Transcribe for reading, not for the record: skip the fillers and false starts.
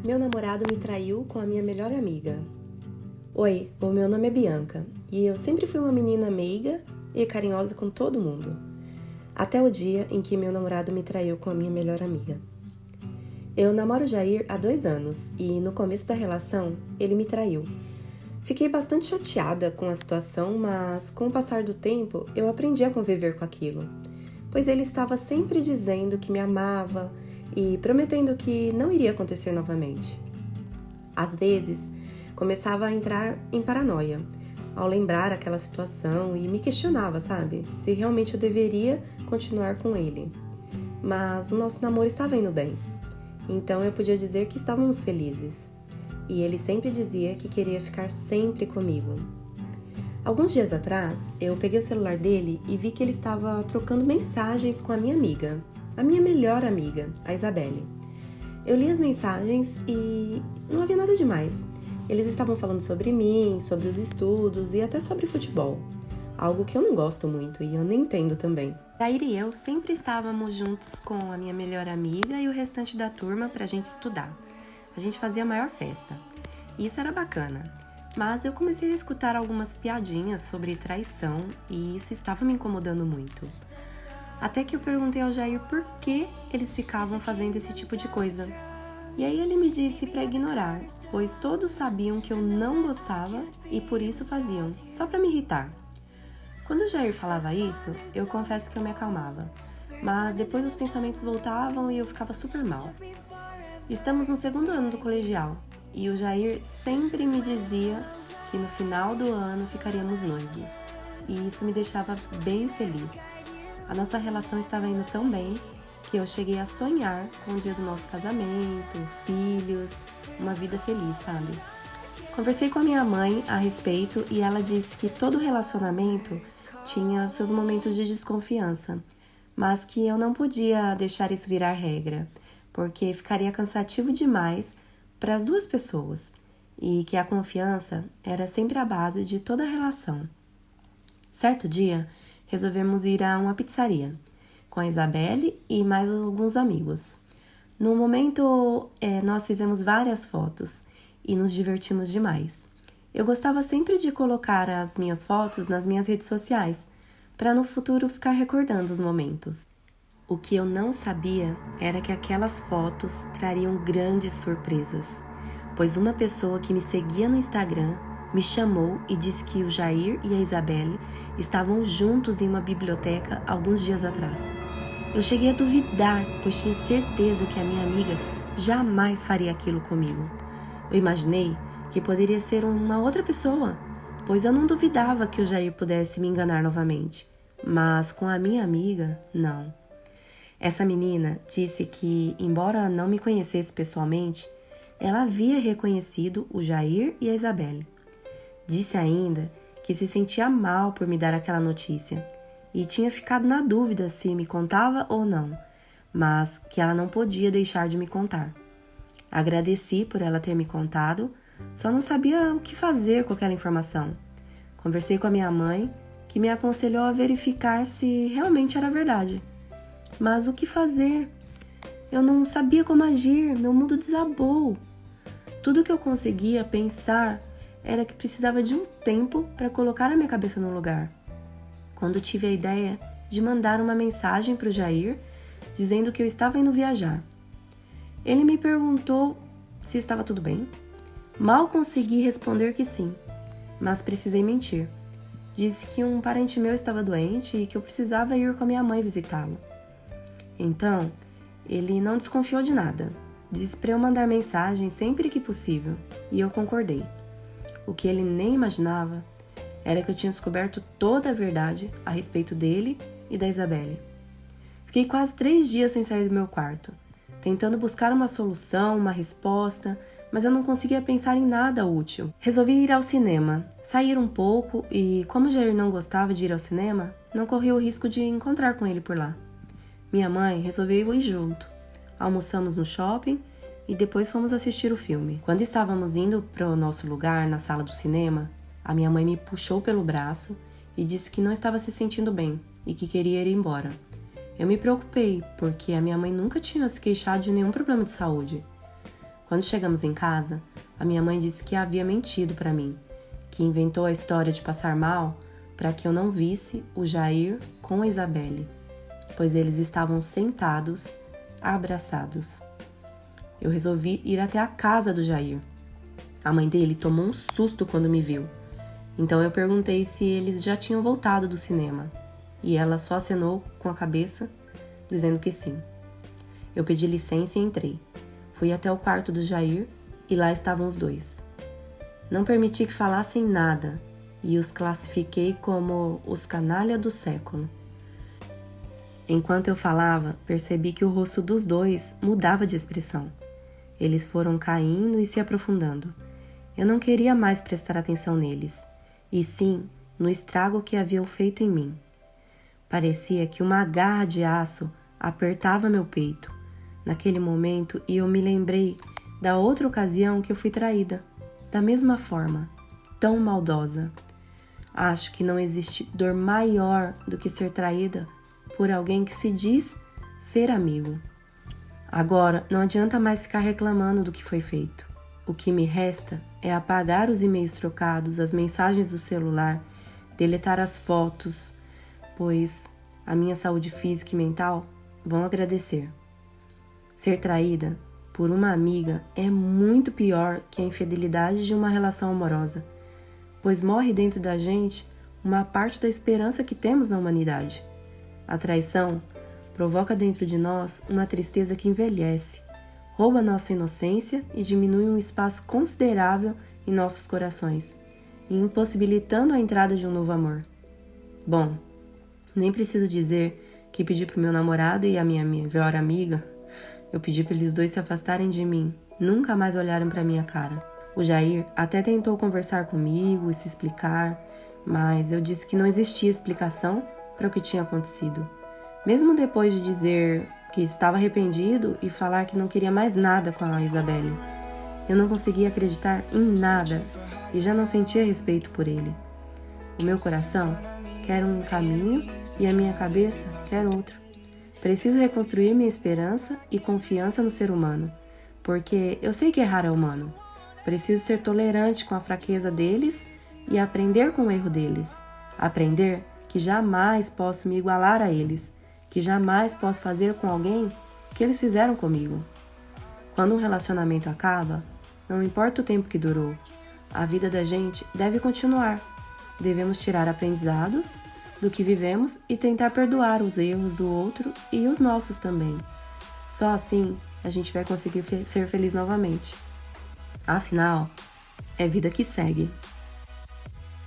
Meu namorado me traiu com a minha melhor amiga. Oi, o meu nome é Bianca e eu sempre fui uma menina meiga e carinhosa com todo mundo. Até o dia em que meu namorado me traiu com a minha melhor amiga. Eu namoro o Jair há 2 anos e no começo da relação ele me traiu. Fiquei bastante chateada com a situação, mas com o passar do tempo eu aprendi a conviver com aquilo, pois ele estava sempre dizendo que me amava e prometendo que não iria acontecer novamente. Às vezes, começava a entrar em paranoia ao lembrar aquela situação e me questionava, sabe, se realmente eu deveria continuar com ele. Mas o nosso namoro estava indo bem, então eu podia dizer que estávamos felizes. E ele sempre dizia que queria ficar sempre comigo. Alguns dias atrás, eu peguei o celular dele e vi que ele estava trocando mensagens com a minha amiga, a minha melhor amiga, a Isabelle. Eu li as mensagens e não havia nada demais. Eles estavam falando sobre mim, sobre os estudos e até sobre futebol. Algo que eu não gosto muito e eu nem entendo também. Jair e eu sempre estávamos juntos com a minha melhor amiga e o restante da turma pra gente estudar. A gente fazia a maior festa. E isso era bacana. Mas eu comecei a escutar algumas piadinhas sobre traição e isso estava me incomodando muito. Até que eu perguntei ao Jair por que eles ficavam fazendo esse tipo de coisa. E aí ele me disse para ignorar, pois todos sabiam que eu não gostava e por isso faziam, só para me irritar. Quando o Jair falava isso, eu confesso que eu me acalmava, mas depois os pensamentos voltavam e eu ficava super mal. Estamos no 2º ano do colegial e o Jair sempre me dizia que no final do ano ficaríamos noivos e isso me deixava bem feliz. A nossa relação estava indo tão bem que eu cheguei a sonhar com o dia do nosso casamento, filhos, uma vida feliz, sabe? Conversei com a minha mãe a respeito e ela disse que todo relacionamento tinha seus momentos de desconfiança, mas que eu não podia deixar isso virar regra, porque ficaria cansativo demais para as 2 pessoas e que a confiança era sempre a base de toda a relação. Certo dia, resolvemos ir a uma pizzaria com a Isabelle e mais alguns amigos. No momento, nós fizemos várias fotos e nos divertimos demais. Eu gostava sempre de colocar as minhas fotos nas minhas redes sociais, para no futuro ficar recordando os momentos. O que eu não sabia era que aquelas fotos trariam grandes surpresas, pois uma pessoa que me seguia no Instagram me chamou e disse que o Jair e a Isabelle estavam juntos em uma biblioteca alguns dias atrás. Eu cheguei a duvidar, pois tinha certeza que a minha amiga jamais faria aquilo comigo. Eu imaginei que poderia ser uma outra pessoa, pois eu não duvidava que o Jair pudesse me enganar novamente, mas com a minha amiga, não. Essa menina disse que, embora não me conhecesse pessoalmente, ela havia reconhecido o Jair e a Isabelle. Disse ainda que se sentia mal por me dar aquela notícia e tinha ficado na dúvida se me contava ou não, mas que ela não podia deixar de me contar. Agradeci por ela ter me contado, só não sabia o que fazer com aquela informação. Conversei com a minha mãe, que me aconselhou a verificar se realmente era verdade. Mas o que fazer? Eu não sabia como agir, meu mundo desabou. Tudo que eu conseguia pensar era que precisava de um tempo para colocar a minha cabeça no lugar. Quando tive a ideia de mandar uma mensagem para o Jair, dizendo que eu estava indo viajar. Ele me perguntou se estava tudo bem. Mal consegui responder que sim, mas precisei mentir. Disse que um parente meu estava doente e que eu precisava ir com a minha mãe visitá-lo. Então, ele não desconfiou de nada. Disse para eu mandar mensagem sempre que possível, e eu concordei. O que ele nem imaginava era que eu tinha descoberto toda a verdade a respeito dele e da Isabelle. Fiquei quase 3 dias sem sair do meu quarto, tentando buscar uma solução, uma resposta, mas eu não conseguia pensar em nada útil. Resolvi ir ao cinema, sair um pouco e, como o Jair não gostava de ir ao cinema, não corri o risco de encontrar com ele por lá. Minha mãe resolveu ir junto. Almoçamos no shopping e depois fomos assistir o filme. Quando estávamos indo para o nosso lugar na sala do cinema, a minha mãe me puxou pelo braço e disse que não estava se sentindo bem e que queria ir embora. Eu me preocupei, porque a minha mãe nunca tinha se queixado de nenhum problema de saúde. Quando chegamos em casa, a minha mãe disse que havia mentido para mim, que inventou a história de passar mal para que eu não visse o Jair com a Isabelle, pois eles estavam sentados, abraçados. Eu resolvi ir até a casa do Jair. A mãe dele tomou um susto quando me viu. Então eu perguntei se eles já tinham voltado do cinema, e ela só acenou com a cabeça, dizendo que sim. Eu pedi licença e entrei. Fui até o quarto do Jair e lá estavam os dois. Não permiti que falassem nada e os classifiquei como os canalha do século. Enquanto eu falava, percebi que o rosto dos dois mudava de expressão. Eles foram caindo e se aprofundando. Eu não queria mais prestar atenção neles, e sim no estrago que haviam feito em mim. Parecia que uma garra de aço apertava meu peito naquele momento e eu me lembrei da outra ocasião que eu fui traída, da mesma forma, tão maldosa. Acho que não existe dor maior do que ser traída por alguém que se diz ser amigo. Agora, não adianta mais ficar reclamando do que foi feito. O que me resta é apagar os e-mails trocados, as mensagens do celular, deletar as fotos, pois a minha saúde física e mental vão agradecer. Ser traída por uma amiga é muito pior que a infidelidade de uma relação amorosa, pois morre dentro da gente uma parte da esperança que temos na humanidade. A traição provoca dentro de nós uma tristeza que envelhece, rouba nossa inocência e diminui um espaço considerável em nossos corações, impossibilitando a entrada de um novo amor. Bom, nem preciso dizer que pedi pro meu namorado e a minha melhor amiga, eu pedi para eles dois se afastarem de mim, nunca mais olharam para minha cara. O Jair até tentou conversar comigo e se explicar, mas eu disse que não existia explicação para o que tinha acontecido. Mesmo depois de dizer que estava arrependido e falar que não queria mais nada com a Isabelle, eu não conseguia acreditar em nada e já não sentia respeito por ele. O meu coração quer um caminho e a minha cabeça quer outro. Preciso reconstruir minha esperança e confiança no ser humano, porque eu sei que errar é humano. Preciso ser tolerante com a fraqueza deles e aprender com o erro deles. Aprender que jamais posso me igualar a eles, que jamais posso fazer com alguém o que eles fizeram comigo. Quando um relacionamento acaba, não importa o tempo que durou, a vida da gente deve continuar. Devemos tirar aprendizados do que vivemos e tentar perdoar os erros do outro e os nossos também. Só assim a gente vai conseguir ser feliz novamente. Afinal, é vida que segue.